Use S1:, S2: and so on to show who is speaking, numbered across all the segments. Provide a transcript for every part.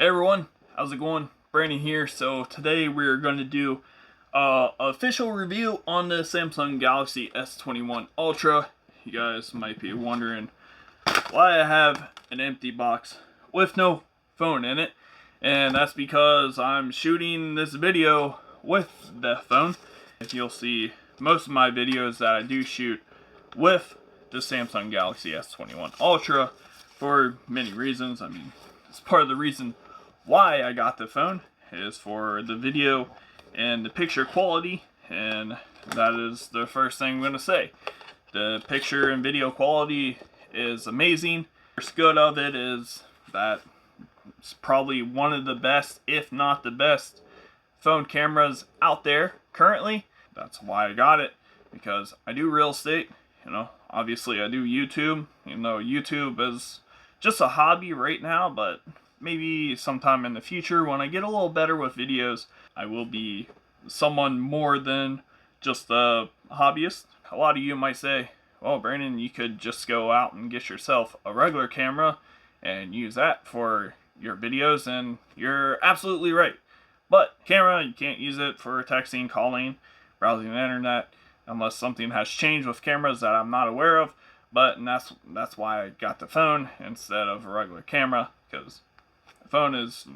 S1: Hey everyone, how's it going? Brandon here. So today we're going to do official review on the Samsung Galaxy S21 Ultra. You guys might be wondering why I have an empty box with no phone in it, and that's because I'm shooting this video with the phone. If you'll see most of my videos that I do shoot with the Samsung Galaxy S21 Ultra for many reasons. I mean, it's part of the reason why I got the phone is for the video and the picture quality, and that is the first thing I'm going to say. The picture and video quality is amazing. What's good of it is that it's probably one of the best, if not the best, phone cameras out there currently. That's why I got it, because I do real estate. Obviously I do YouTube, even though YouTube is just a hobby right now, but maybe sometime in the future when I get a little better with videos, I will be someone more than just a hobbyist. A lot of you might say, well, Brandon, you could just go out and get yourself a regular camera and use that for your videos, and you're absolutely right. But camera, you can't use it for texting, calling, browsing the internet, unless something has changed with cameras that I'm not aware of. But that's why I got the phone instead of a regular camera, because the phone is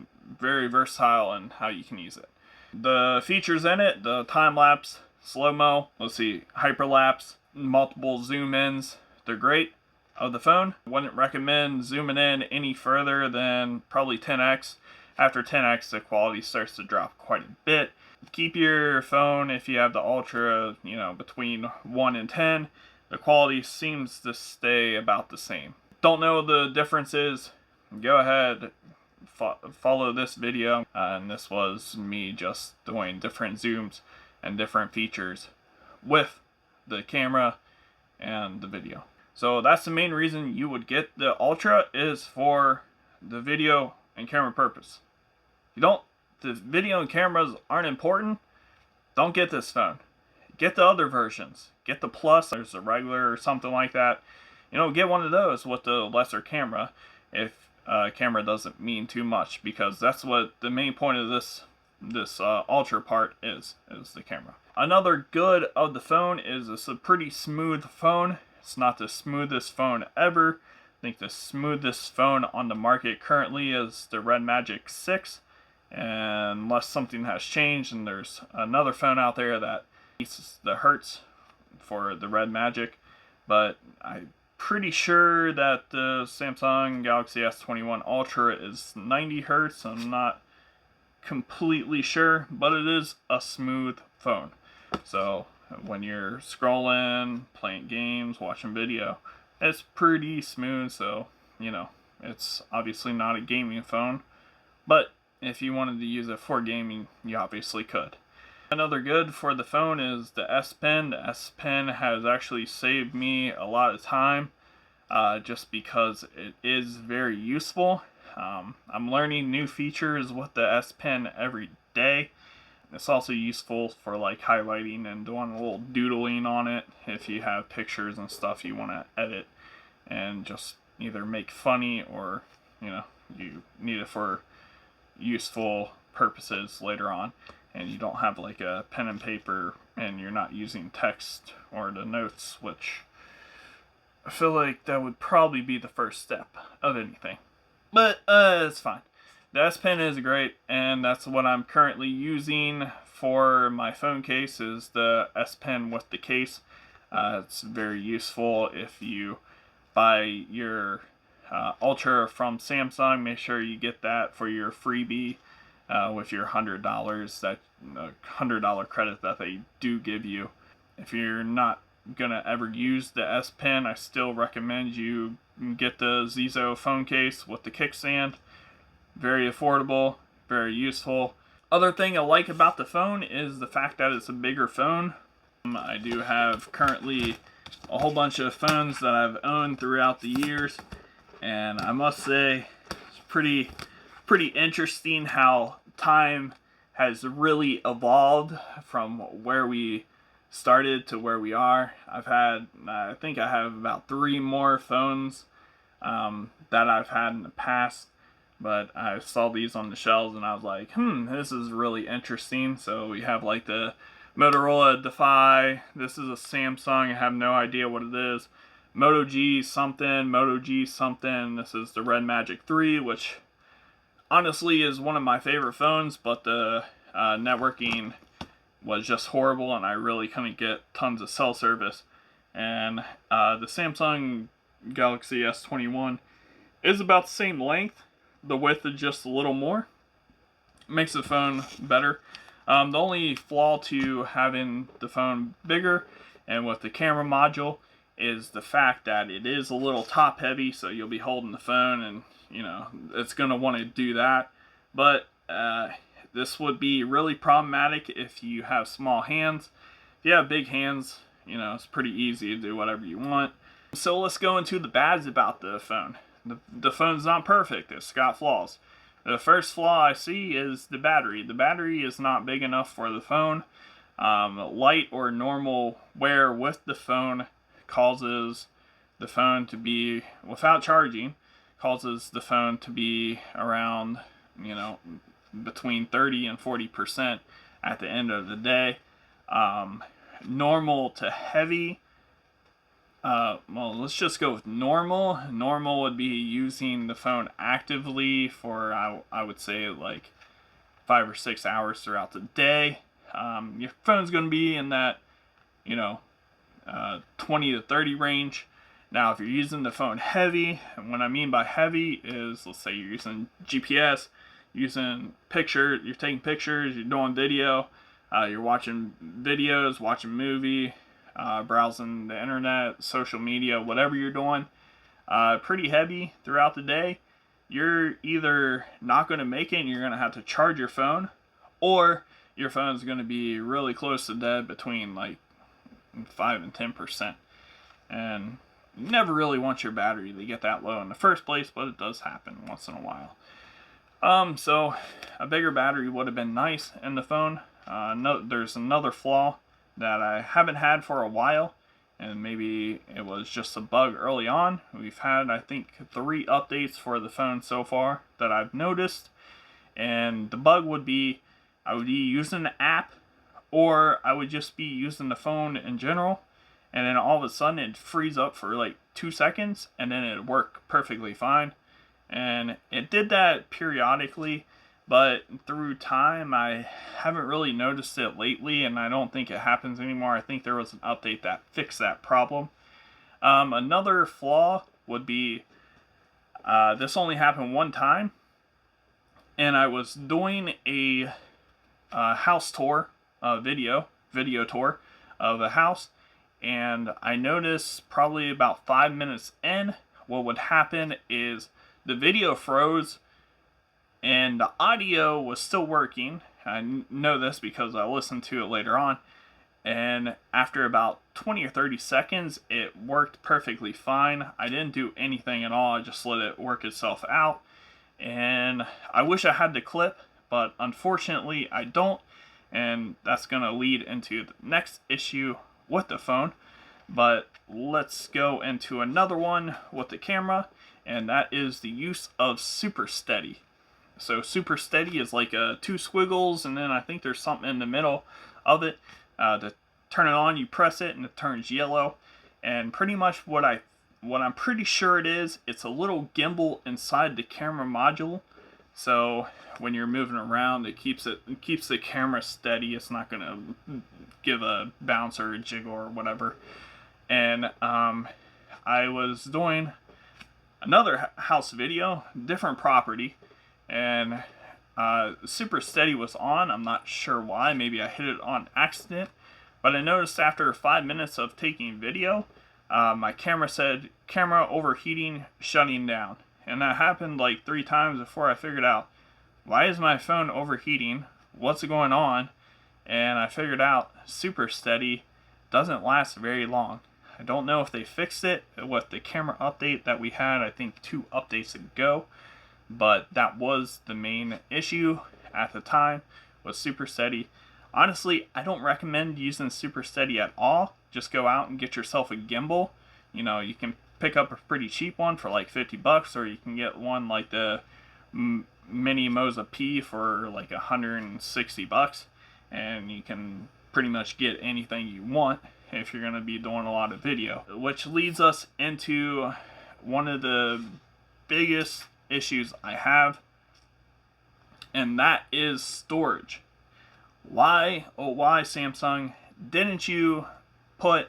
S1: very versatile in how you can use it. The features in it, the time-lapse, slow-mo, hyperlapse, multiple zoom-ins, they're great of the phone. Wouldn't recommend zooming in any further than probably 10x. After 10x, the quality starts to drop quite a bit. Keep your phone, if you have the Ultra, between 1 and 10. The quality seems to stay about the same. Don't know the differences? Go ahead, follow this video, and this was me just doing different zooms and different features with the camera and the video. So that's the main reason you would get the Ultra, is for the video and camera purpose. The video and cameras aren't important, don't get this phone. Get the other versions. Get the Plus, there's a regular or something like that. Get one of those with the lesser camera, if camera doesn't mean too much, because that's what the main point of this Ultra part is the camera. Another good of the phone is it's a pretty smooth phone. It's not the smoothest phone ever. I think the smoothest phone on the market currently is the Red Magic 6. And unless something has changed and there's another phone out there that beats the hertz for the Red Magic. But I'm pretty sure that the Samsung Galaxy S21 Ultra is 90 hertz. I'm not completely sure, but it is a smooth phone. So when you're scrolling, playing games, watching video, it's pretty smooth. So, it's obviously not a gaming phone, but if you wanted to use it for gaming, you obviously could. Another good for the phone is the S Pen. The S Pen has actually saved me a lot of time, just because it is very useful. I'm learning new features with the S Pen every day. It's also useful for like highlighting and doing a little doodling on it if you have pictures and stuff you want to edit and just either make funny, or you need it for useful purposes later on, and you don't have like a pen and paper and you're not using text or the notes, which I feel like that would probably be the first step of anything. But it's fine. The S Pen is great, and that's what I'm currently using for my phone case, is the S Pen with the case. It's very useful. If you buy your Ultra from Samsung, make sure you get that for your freebie with your $100, that $100 credit that they do give you. If you're not gonna ever use the S Pen, I still recommend you get the Zizo phone case with the kickstand. Very affordable, very useful. Other thing I like about the phone is the fact that it's a bigger phone. I do have currently a whole bunch of phones that I've owned throughout the years, and I must say it's pretty interesting how time has really evolved from where we started to where we are. I think I have about 3 more phones that I've had in the past. but I saw these on the shelves and I was like, this is really interesting. So we have like the Motorola Defy. This is a Samsung. I have no idea what it is. Moto G something. This is the Red Magic 3, which honestly is one of my favorite phones, but the networking was just horrible and I really couldn't get tons of cell service. And the Samsung Galaxy S21 is about the same length. The width is just a little more. Makes the phone better. The only flaw to having the phone bigger and with the camera module is the fact that it is a little top heavy, so you'll be holding the phone and it's going to want to do that. But this would be really problematic if you have small hands. If you have big hands, it's pretty easy to do whatever you want. So let's go into the bads about the phone. The phone's not perfect. It's got flaws. The first flaw I see is the battery. The battery is not big enough for the phone. Light or normal wear with the phone causes the phone to be, without charging, causes the phone to be around, between 30 and 40% at the end of the day. Normal to heavy. Well, let's just go with normal. Normal would be using the phone actively for, I would say, like 5 or 6 hours throughout the day. Your phone's going to be in that, 20 to 30 range. Now, if you're using the phone heavy, and what I mean by heavy is, let's say you're using GPS, you're taking pictures, you're doing video, you're watching videos, watching movie, browsing the internet, social media, whatever you're doing, pretty heavy throughout the day, you're either not going to make it and you're going to have to charge your phone, or your phone's going to be really close to dead, between like 5 and 10%. And you never really want your battery to get that low in the first place, but it does happen once in a while. So a bigger battery would have been nice in the phone. There's another flaw that I haven't had for a while, and maybe it was just a bug early on. We've had, I think, 3 updates for the phone so far that I've noticed, and the bug would be I would be using the app, or I would just be using the phone in general, and then all of a sudden it'd freeze up for like 2 seconds, and then it'd work perfectly fine. And it did that periodically, but through time I haven't really noticed it lately, and I don't think it happens anymore. I think there was an update that fixed that problem. Another flaw would be this only happened one time, and I was doing a house tour, video tour of a house, and I noticed probably about 5 minutes in, what would happen is the video froze and the audio was still working. I know this because I listened to it later on, and after about 20 or 30 seconds it worked perfectly fine. I didn't do anything at all. I just let it work itself out, and I wish I had the clip, but unfortunately I don't, and that's going to lead into the next issue with the phone. But let's go into another one with the camera, and that is the use of Super Steady. So Super Steady is like 2 squiggles, and then I think there's something in the middle of it. To turn it on, you press it and it turns yellow. And pretty much what I'm pretty sure it is, it's a little gimbal inside the camera module. So when you're moving around, it keeps the camera steady. It's not gonna give a bounce or a jiggle or whatever. And I was doing another house video, different property, and Super Steady was on. I'm not sure why. Maybe I hit it on accident, but I noticed after 5 minutes of taking video, my camera said camera overheating, shutting down. And that happened like 3 times before I figured out, why is my phone overheating? What's going on? And I figured out Super Steady doesn't last very long. I don't know if they fixed it with the camera update that we had, I think 2 updates ago, but that was the main issue at the time with Super Steady. Honestly, I don't recommend using Super Steady at all. Just go out and get yourself a gimbal. You can pick up a pretty cheap one for like $50, or you can get one like the mini Moza P for like $160, and you can pretty much get anything you want if you're going to be doing a lot of video. Which leads us into one of the biggest issues I have, and that is storage. Why, oh why, Samsung, didn't you put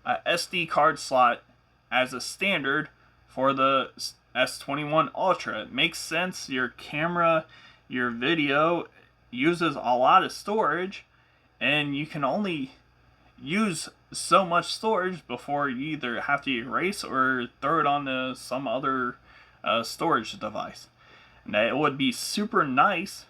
S1: a SD card slot as a standard for the S21 Ultra? It makes sense. Your camera, your video uses a lot of storage, and you can only use so much storage before you either have to erase or throw it onto some other storage device. Now, it would be super nice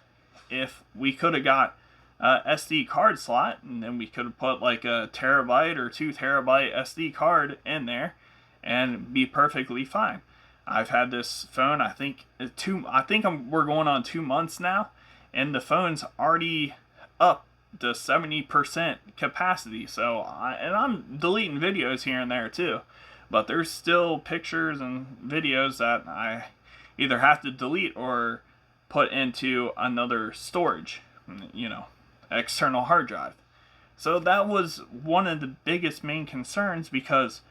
S1: if we could have got a SD card slot, and then we could have put like a terabyte or 2 terabyte SD card in there and be perfectly fine. I've had this phone, I think we're going on 2 months now, and the phone's already up to 70% capacity. So I'm deleting videos here and there too, but there's still pictures and videos that I either have to delete or put into another storage, external hard drive. So that was one of the biggest main concerns, because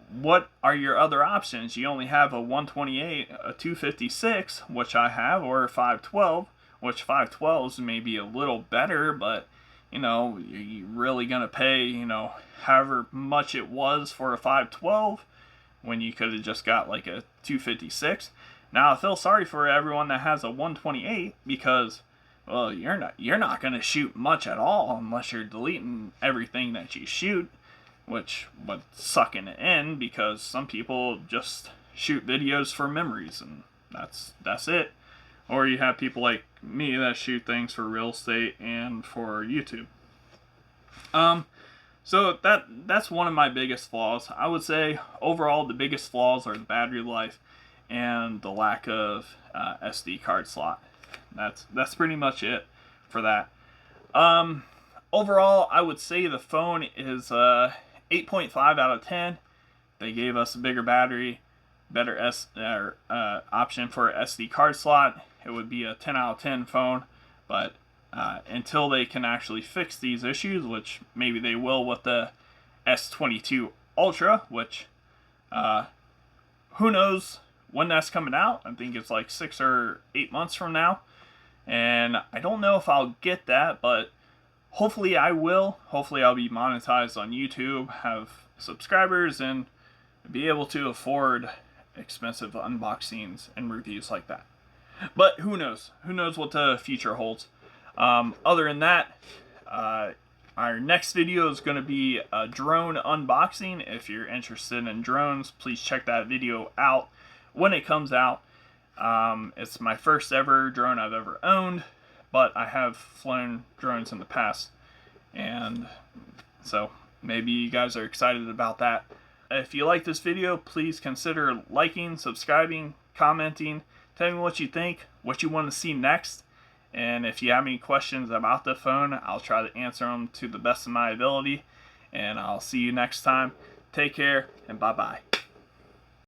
S1: what are your other options? You only have a 128, a 256, which I have, or a 512, which 512s may be a little better, but you're really gonna pay however much it was for a 512 when you could have just got like a 256. Now I feel sorry for everyone that has a 128, because well, you're not gonna shoot much at all unless you're deleting everything that you shoot, which would suck in the end, because some people just shoot videos for memories, and that's it. Or you have people like me that shoot things for real estate and for YouTube. So that's one of my biggest flaws. I would say overall the biggest flaws are the battery life and the lack of SD card slot. That's pretty much it for that. Overall, I would say the phone is 8.5 out of 10. They gave us a bigger battery, better option for SD card slot. It would be a 10 out of 10 phone, but until they can actually fix these issues, which maybe they will with the S22 Ultra, which who knows when that's coming out. I think it's like 6 or 8 months from now, and I don't know if I'll get that, but hopefully I will. Hopefully I'll be monetized on YouTube, have subscribers, and be able to afford expensive unboxings and reviews like that. But who knows? Who knows what the future holds? Other than that, our next video is going to be a drone unboxing. If you're interested in drones, please check that video out when it comes out. It's my first ever drone I've ever owned, but I have flown drones in the past, and so maybe you guys are excited about that. If you like this video, please consider liking, subscribing, commenting. Tell me what you think, what you want to see next, and if you have any questions about the phone, I'll try to answer them to the best of my ability, and I'll see you next time. Take care, and bye-bye.